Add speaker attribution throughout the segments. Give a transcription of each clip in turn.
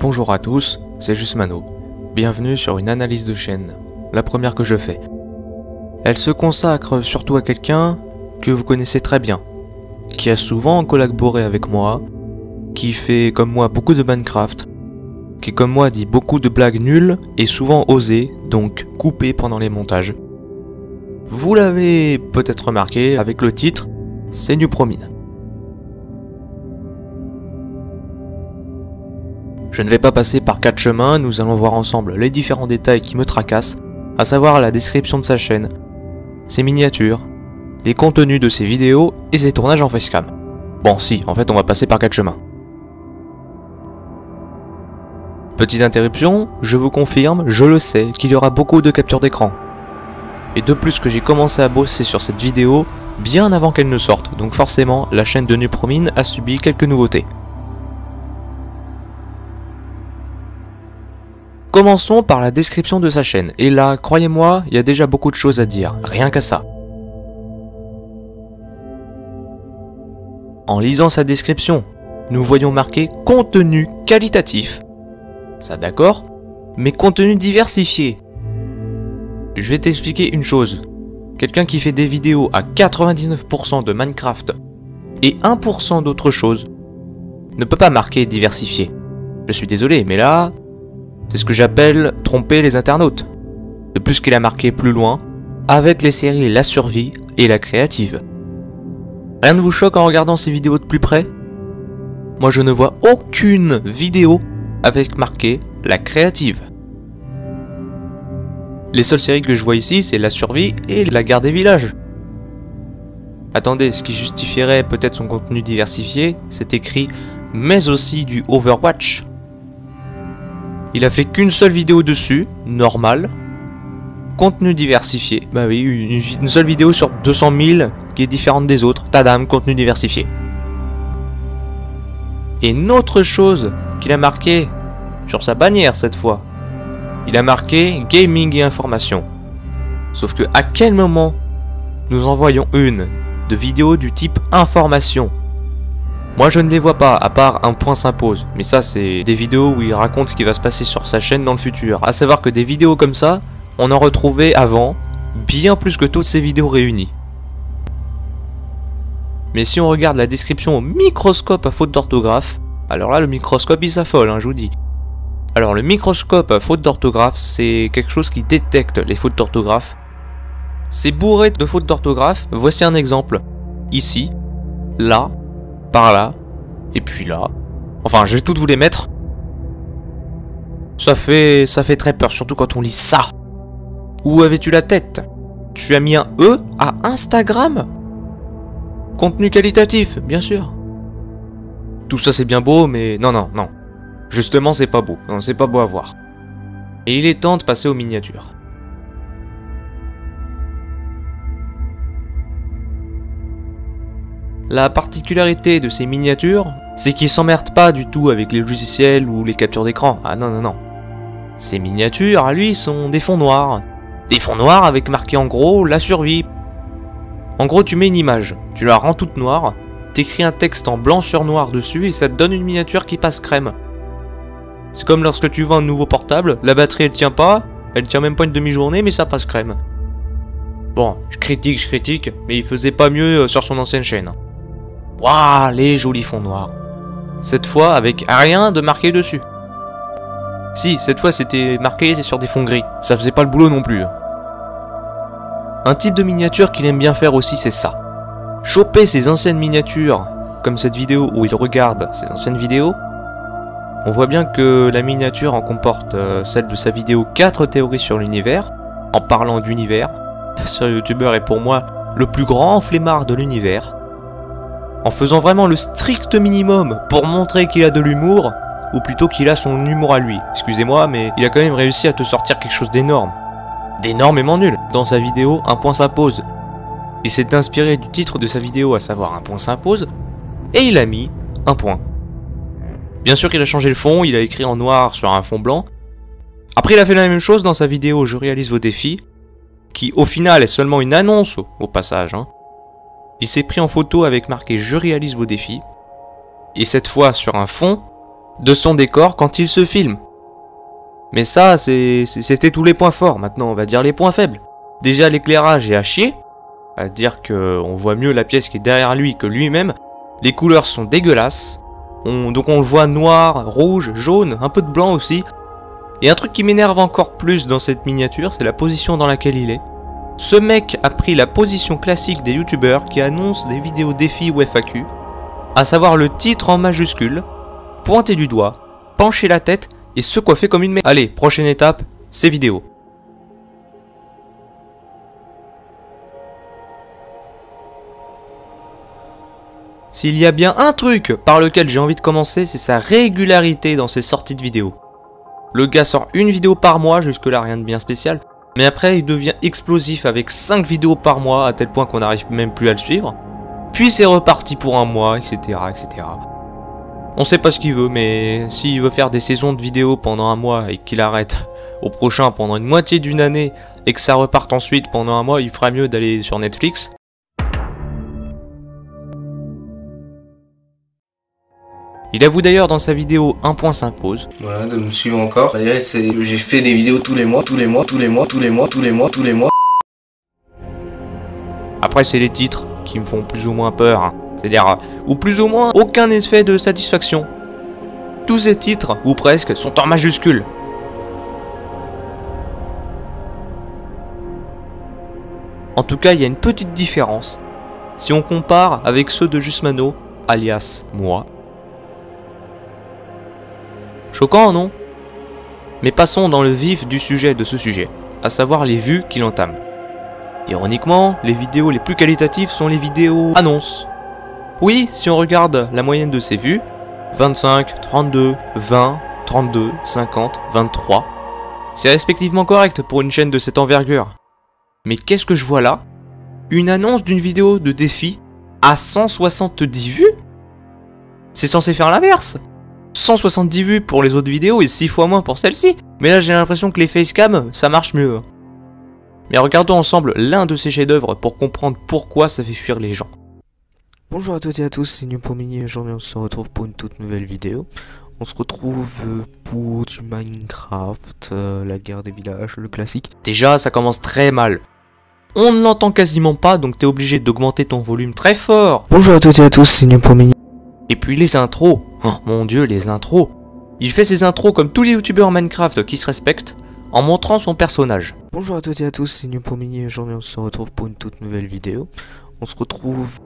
Speaker 1: Bonjour à tous, c'est Jusmano. Bienvenue sur une analyse de chaîne, la première que je fais. Elle se consacre surtout à quelqu'un que vous connaissez très bien, qui a souvent collaboré avec moi, qui fait comme moi beaucoup de Minecraft, qui comme moi dit beaucoup de blagues nulles et souvent osées, donc coupées pendant les montages. Vous l'avez peut-être remarqué avec le titre, c'est Newpromine. Je ne vais pas passer par 4 chemins, nous allons voir ensemble les différents détails qui me tracassent, à savoir la description de sa chaîne, ses miniatures, les contenus de ses vidéos et ses tournages en facecam. Bon si, en fait on va passer par 4 chemins. Petite interruption, je vous confirme, je le sais, qu'il y aura beaucoup de captures d'écran. Et de plus que j'ai commencé à bosser sur cette vidéo bien avant qu'elle ne sorte, donc forcément la chaîne de Newpromine a subi quelques nouveautés. Commençons par la description de sa chaîne, et là, croyez-moi, il y a déjà beaucoup de choses à dire, rien qu'à ça. En lisant sa description, nous voyons marqué « Contenu qualitatif ». Ça d'accord, mais contenu diversifié. Je vais t'expliquer une chose. Quelqu'un qui fait des vidéos à 99% de Minecraft et 1% d'autre chose ne peut pas marquer diversifié. Je suis désolé, mais là... c'est ce que j'appelle tromper les internautes. De plus qu'il a marqué plus loin, avec les séries La Survie et La Créative. Rien ne vous choque en regardant ces vidéos de plus près? Moi je ne vois aucune vidéo avec marqué La Créative. Les seules séries que je vois ici c'est La Survie et La Guerre des Villages. Attendez, ce qui justifierait peut-être son contenu diversifié, c'est écrit « mais aussi du Overwatch ». Il a fait qu'une seule vidéo dessus, normal. Contenu diversifié. Bah oui, une seule vidéo sur 200 000 qui est différente des autres. Tadam, contenu diversifié. Et une autre chose qu'il a marqué sur sa bannière cette fois. Il a marqué gaming et information. Sauf que à quel moment nous en voyons une de vidéo du type information? Moi je ne les vois pas, à part Un Point S'impose, mais ça c'est des vidéos où il raconte ce qui va se passer sur sa chaîne dans le futur. A savoir que des vidéos comme ça, on en retrouvait avant, bien plus que toutes ces vidéos réunies. Mais si on regarde la description au microscope à faute d'orthographe, alors là le microscope il s'affole, je vous dis. Alors le microscope à faute d'orthographe, c'est quelque chose qui détecte les fautes d'orthographe. C'est bourré de fautes d'orthographe, voici un exemple. Ici, là, par là, et puis là. Enfin, je vais toutes vous les mettre. Ça fait très peur, surtout quand on lit ça. Où avais-tu la tête? Tu as mis un E à Instagram? Contenu qualitatif, bien sûr. Tout ça c'est bien beau, mais non. Justement, c'est pas beau. Non, c'est pas beau à voir. Et il est temps de passer aux miniatures. La particularité de ces miniatures, c'est qu'ils s'emmerdent pas du tout avec les logiciels ou les captures d'écran. Ah non. Ces miniatures, à lui, sont des fonds noirs. Des fonds noirs avec marqué en gros La Survie. En gros, tu mets une image, tu la rends toute noire, t'écris un texte en blanc sur noir dessus et ça te donne une miniature qui passe crème. C'est comme lorsque tu vends un nouveau portable, la batterie elle tient pas, elle tient même pas une demi-journée mais ça passe crème. Bon, je critique, mais il faisait pas mieux sur son ancienne chaîne. Waouh, les jolis fonds noirs. Cette fois avec rien de marqué dessus. Si, cette fois c'était marqué sur des fonds gris. Ça faisait pas le boulot non plus. Un type de miniature qu'il aime bien faire aussi, c'est ça. Choper ses anciennes miniatures, comme cette vidéo où il regarde ses anciennes vidéos. On voit bien que la miniature en comporte celle de sa vidéo 4 théories sur l'univers. En parlant d'univers, ce youtubeur est pour moi le plus grand flemmard de l'univers. En faisant vraiment le strict minimum pour montrer qu'il a de l'humour, ou plutôt qu'il a son humour à lui. Excusez-moi, mais il a quand même réussi à te sortir quelque chose d'énorme. D'énormément nul. Dans sa vidéo, Un Point S'impose. Il s'est inspiré du titre de sa vidéo, à savoir Un Point S'impose, et il a mis un point. Bien sûr qu'il a changé le fond, il a écrit en noir sur un fond blanc. Après il a fait la même chose dans sa vidéo Je réalise vos défis, qui au final est seulement une annonce au passage. Il s'est pris en photo avec marqué Je réalise vos défis. Et cette fois sur un fond de son décor quand il se filme. Mais ça, c'était tous les points forts. Maintenant, on va dire les points faibles. Déjà, l'éclairage est à chier. À dire qu'on voit mieux la pièce qui est derrière lui que lui-même. Les couleurs sont dégueulasses. Donc on le voit noir, rouge, jaune, un peu de blanc aussi. Et un truc qui m'énerve encore plus dans cette miniature, c'est la position dans laquelle il est. Ce mec a pris la position classique des youtubeurs qui annoncent des vidéos défis ou FAQ, à savoir le titre en majuscule, pointer du doigt, pencher la tête et se coiffer comme une merde. Allez, prochaine étape, ces vidéos. S'il y a bien un truc par lequel j'ai envie de commencer, c'est sa régularité dans ses sorties de vidéos. Le gars sort une vidéo par mois, jusque-là rien de bien spécial. Mais après, il devient explosif avec 5 vidéos par mois, à tel point qu'on n'arrive même plus à le suivre. Puis c'est reparti pour un mois, etc., etc. On sait pas ce qu'il veut, mais s'il veut faire des saisons de vidéos pendant un mois et qu'il arrête au prochain pendant une moitié d'une année et que ça reparte ensuite pendant un mois, il fera mieux d'aller sur Netflix. Il avoue d'ailleurs dans sa vidéo Un point s'impose.
Speaker 2: Voilà, de me suivre encore. J'ai fait des vidéos tous les mois.
Speaker 1: Après c'est les titres qui me font plus ou moins peur, hein. C'est-à-dire, ou plus ou moins aucun effet de satisfaction. Tous ces titres, ou presque, sont en majuscules. En tout cas, il y a une petite différence. Si on compare avec ceux de Jusmano, alias moi. Choquant, non? Mais passons dans le vif du sujet de ce sujet, à savoir les vues qu'il entame. Ironiquement, les vidéos les plus qualitatives sont les vidéos annonces. Oui, si on regarde la moyenne de ses vues, 25, 32, 20, 32, 50, 23, c'est respectivement correct pour une chaîne de cette envergure. Mais qu'est-ce que je vois là? Une annonce d'une vidéo de défi à 170 vues? C'est censé faire l'inverse. 170 vues pour les autres vidéos et 6 fois moins pour celle-ci. Mais là j'ai l'impression que les facecam, ça marche mieux. Mais regardons ensemble l'un de ces chefs-d'œuvre pour comprendre pourquoi ça fait fuir les gens.
Speaker 3: Bonjour à toutes et à tous, c'est Newpomini et aujourd'hui on se retrouve pour une toute nouvelle vidéo. On se retrouve pour du Minecraft, la guerre des villages, le classique.
Speaker 1: Déjà ça commence très mal. On ne l'entend quasiment pas donc t'es obligé d'augmenter ton volume très fort.
Speaker 3: Bonjour à toutes et à tous, c'est Newpomini.
Speaker 1: Et puis les intros, oh mon dieu les intros. Il fait ses intros comme tous les youtubeurs Minecraft qui se respectent, en montrant son personnage.
Speaker 3: Bonjour à toutes et à tous, c'est Newpomini et aujourd'hui on se retrouve pour une toute nouvelle vidéo. On se retrouve...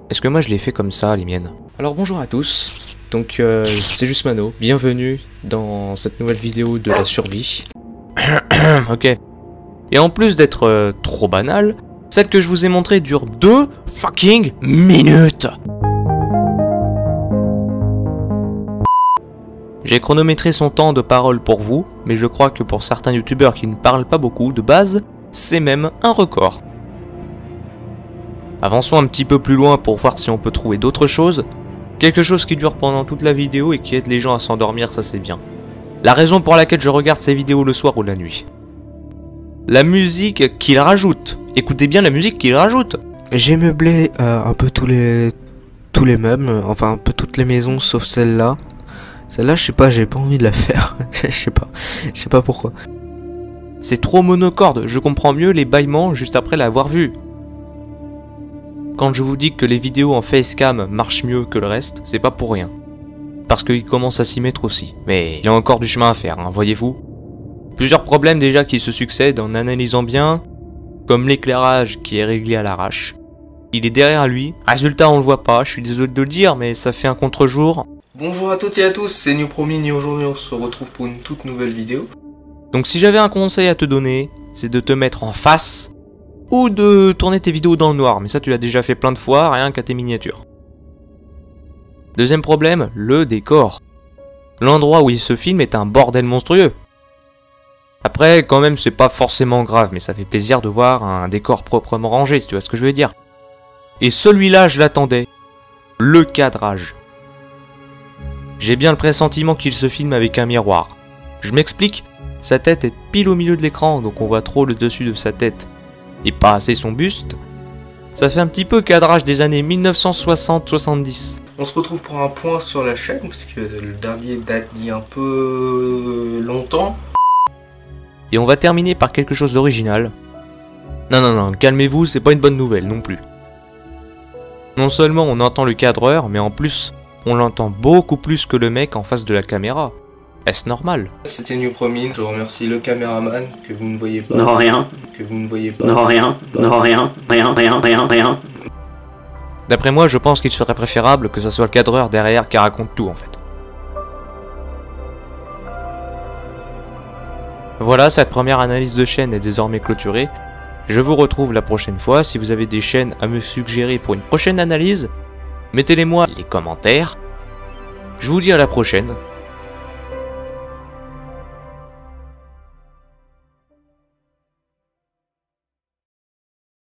Speaker 1: Est-ce que moi je l'ai fait comme ça les miennes? Alors bonjour à tous, donc c'est Jusmano, bienvenue dans cette nouvelle vidéo de la survie. Ok. Et en plus d'être trop banale, celle que je vous ai montrée dure 2 fucking minutes. J'ai chronométré son temps de parole pour vous, mais je crois que pour certains youtubeurs qui ne parlent pas beaucoup de base, c'est même un record. Avançons un petit peu plus loin pour voir si on peut trouver d'autres choses. Quelque chose qui dure pendant toute la vidéo et qui aide les gens à s'endormir, ça c'est bien. La raison pour laquelle je regarde ces vidéos le soir ou la nuit. La musique qu'il rajoute. Écoutez bien la musique qu'il rajoute.
Speaker 3: J'ai meublé un peu tous les meubles, enfin un peu toutes les maisons sauf celle-là. Celle-là, je sais pas, j'ai pas envie de la faire. Je sais pas pourquoi.
Speaker 1: C'est trop monocorde, je comprends mieux les bâillements juste après l'avoir vu. Quand je vous dis que les vidéos en facecam marchent mieux que le reste, c'est pas pour rien. Parce qu'il commence à s'y mettre aussi. Mais il y a encore du chemin à faire, hein, voyez-vous. Plusieurs problèmes déjà qui se succèdent en analysant bien, comme l'éclairage qui est réglé à l'arrache. Il est derrière lui, résultat on le voit pas, je suis désolé de le dire, mais ça fait un contre-jour.
Speaker 2: Bonjour à toutes et à tous, c'est Newpomini et aujourd'hui on se retrouve pour une toute nouvelle vidéo.
Speaker 1: Donc si j'avais un conseil à te donner, c'est de te mettre en face ou de tourner tes vidéos dans le noir, mais ça tu l'as déjà fait plein de fois, rien qu'à tes miniatures. Deuxième problème, le décor. L'endroit où il se filme est un bordel monstrueux. Après, quand même, c'est pas forcément grave, mais ça fait plaisir de voir un décor proprement rangé, si tu vois ce que je veux dire. Et celui-là, je l'attendais. Le cadrage. J'ai bien le pressentiment qu'il se filme avec un miroir. Je m'explique, sa tête est pile au milieu de l'écran, donc on voit trop le dessus de sa tête. Et pas assez son buste. Ça fait un petit peu cadrage des années 1960-70.
Speaker 2: On se retrouve pour un point sur la chaîne, parce que le dernier date d'il y a un peu longtemps.
Speaker 1: Et on va terminer par quelque chose d'original. Non, calmez-vous, c'est pas une bonne nouvelle non plus. Non seulement on entend le cadreur, mais en plus, on l'entend beaucoup plus que le mec en face de la caméra. Est-ce normal?
Speaker 2: C'était New Promin, je remercie le caméraman, que vous ne voyez pas.
Speaker 4: Non, rien.
Speaker 2: Que vous ne voyez pas.
Speaker 4: Non, rien. Non, rien. Rien.
Speaker 1: D'après moi, je pense qu'il serait préférable que ça soit le cadreur derrière qui raconte tout en fait. Voilà, cette première analyse de chaîne est désormais clôturée. Je vous retrouve la prochaine fois. Si vous avez des chaînes à me suggérer pour une prochaine analyse, mettez-les moi dans les commentaires. Je vous dis à la prochaine.